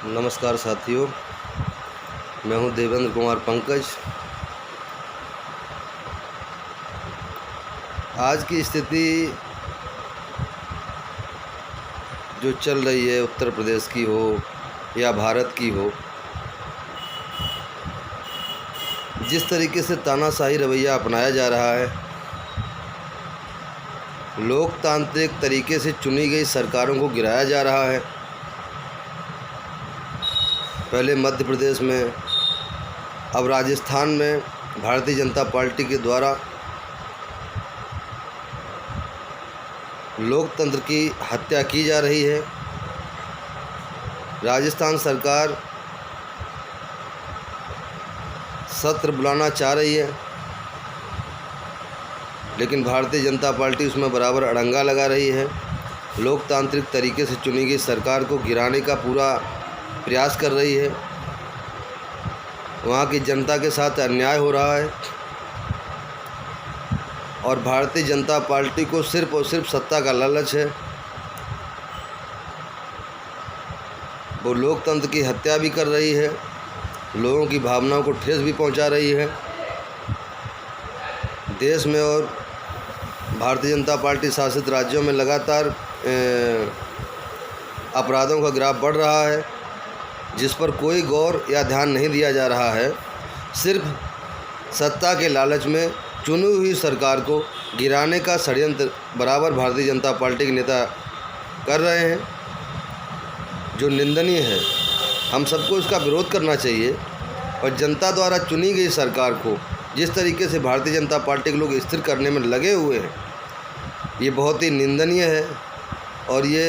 नमस्कार साथियों, मैं हूं देवेंद्र कुमार पंकज। आज की स्थिति जो चल रही है, उत्तर प्रदेश की हो या भारत की हो, जिस तरीके से तानाशाही रवैया अपनाया जा रहा है, लोकतांत्रिक तरीके से चुनी गई सरकारों को गिराया जा रहा है। पहले मध्य प्रदेश में, अब राजस्थान में भारतीय जनता पार्टी के द्वारा लोकतंत्र की हत्या की जा रही है। राजस्थान सरकार सत्र बुलाना चाह रही है, लेकिन भारतीय जनता पार्टी उसमें बराबर अड़ंगा लगा रही है। लोकतांत्रिक तरीके से चुनी गई सरकार को गिराने का पूरा प्रयास कर रही है। वहाँ की जनता के साथ अन्याय हो रहा है और भारतीय जनता पार्टी को सिर्फ और सिर्फ सत्ता का लालच है। वो लोकतंत्र की हत्या भी कर रही है, लोगों की भावनाओं को ठेस भी पहुंचा रही है। देश में और भारतीय जनता पार्टी शासित राज्यों में लगातार अपराधों का ग्राफ बढ़ रहा है, जिस पर कोई गौर या ध्यान नहीं दिया जा रहा है। सिर्फ सत्ता के लालच में चुनी हुई सरकार को गिराने का षड्यंत्र बराबर भारतीय जनता पार्टी के नेता कर रहे हैं, जो निंदनीय है। हम सबको इसका विरोध करना चाहिए और जनता द्वारा चुनी गई सरकार को जिस तरीके से भारतीय जनता पार्टी के लोग स्थिर करने में लगे हुए हैं, ये बहुत ही निंदनीय है और ये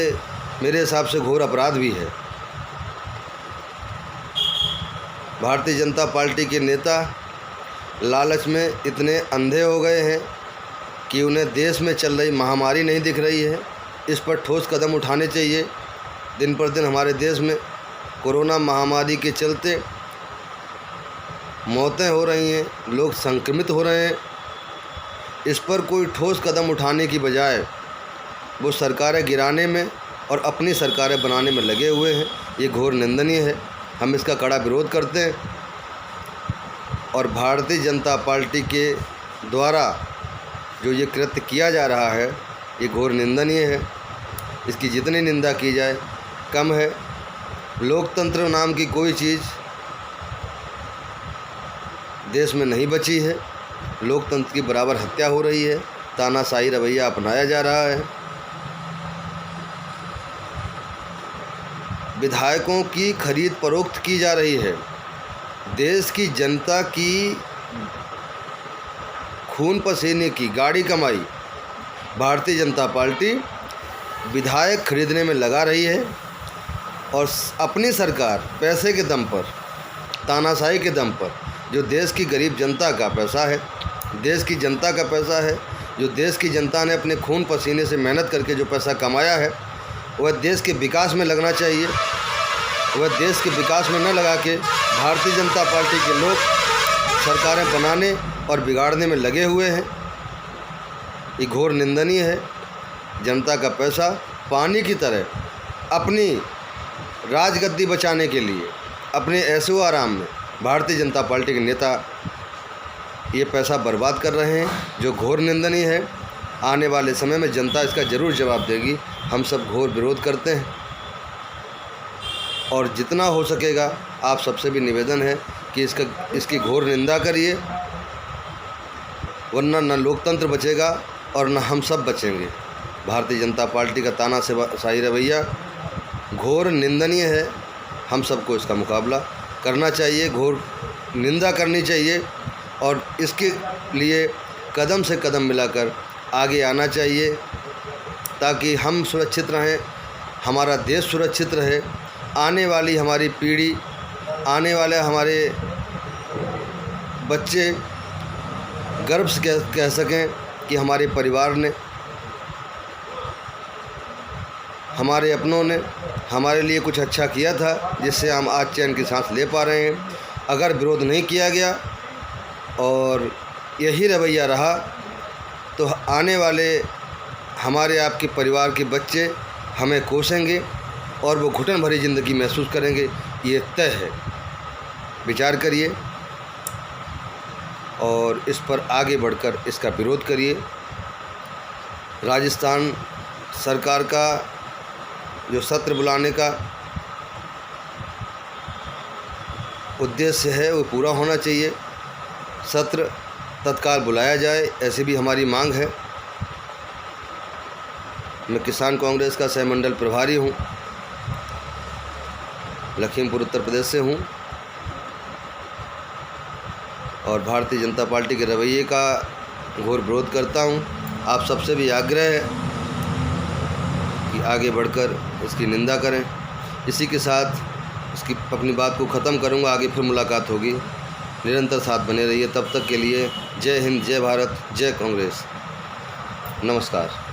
मेरे हिसाब से घोर अपराध भी है। भारतीय जनता पार्टी के नेता लालच में इतने अंधे हो गए हैं कि उन्हें देश में चल रही महामारी नहीं दिख रही है। इस पर ठोस कदम उठाने चाहिए। दिन पर दिन हमारे देश में कोरोना महामारी के चलते मौतें हो रही हैं, लोग संक्रमित हो रहे हैं। इस पर कोई ठोस कदम उठाने की बजाय वो सरकारें गिराने में और अपनी सरकारें बनाने में लगे हुए हैं। ये घोर निंदनीय है। हम इसका कड़ा विरोध करते हैं और भारतीय जनता पार्टी के द्वारा जो ये कृत्य किया जा रहा है, ये घोर निंदनीय है। इसकी जितनी निंदा की जाए कम है। लोकतंत्र नाम की कोई चीज़ देश में नहीं बची है। लोकतंत्र की बराबर हत्या हो रही है, तानाशाही रवैया अपनाया जा रहा है। विधायकों की खरीद फरोख्त की जा रही है। देश की जनता की खून पसीने की गाड़ी कमाई भारतीय जनता पार्टी विधायक खरीदने में लगा रही है और अपनी सरकार पैसे के दम पर, तानाशाही के दम पर, जो देश की गरीब जनता का पैसा है, देश की जनता का पैसा है, जो देश की जनता ने अपने खून पसीने से मेहनत करके जो पैसा कमाया है, वह देश के विकास में लगना चाहिए। वह देश के विकास में न लगा के भारतीय जनता पार्टी के लोग सरकारें बनाने और बिगाड़ने में लगे हुए हैं। ये घोर निंदनीय है। जनता का पैसा पानी की तरह अपनी राजगद्दी बचाने के लिए, अपने ऐशो आराम में भारतीय जनता पार्टी के नेता ये पैसा बर्बाद कर रहे हैं, जो घोर निंदनीय है। आने वाले समय में जनता इसका ज़रूर जवाब देगी। हम सब घोर विरोध करते हैं और जितना हो सकेगा आप सबसे भी निवेदन है कि इसकी घोर निंदा करिए, वरना न लोकतंत्र बचेगा और न हम सब बचेंगे। भारतीय जनता पार्टी का तानाशाही रवैया घोर निंदनीय है। हम सबको इसका मुकाबला करना चाहिए, घोर निंदा करनी चाहिए और इसके लिए कदम से कदम मिलाकर आगे आना चाहिए, ताकि हम सुरक्षित रहें, हमारा देश सुरक्षित रहे, आने वाली हमारी पीढ़ी, आने वाले हमारे बच्चे गर्व से कह सकें कि हमारे परिवार ने, हमारे अपनों ने हमारे लिए कुछ अच्छा किया था, जिससे हम आज चैन की सांस ले पा रहे हैं। अगर विरोध नहीं किया गया और यही रवैया रहा तो आने वाले हमारे आपके परिवार के बच्चे हमें कोसेंगे और वो घुटन भरी ज़िंदगी महसूस करेंगे, ये तय है। विचार करिए और इस पर आगे बढ़कर इसका विरोध करिए। राजस्थान सरकार का जो सत्र बुलाने का उद्देश्य है वो पूरा होना चाहिए। सत्र तत्काल बुलाया जाए, ऐसी भी हमारी मांग है। मैं किसान कांग्रेस का सहमंडल प्रभारी हूँ, लखीमपुर उत्तर प्रदेश से हूँ और भारतीय जनता पार्टी के रवैये का घोर विरोध करता हूँ। आप सबसे भी आग्रह है कि आगे बढ़कर इसकी निंदा करें। इसी के साथ इसकी अपनी बात को ख़त्म करूँगा। आगे फिर मुलाकात होगी। निरंतर साथ बने रहिए। तब तक के लिए जय हिंद, जय भारत, जय कांग्रेस। नमस्कार।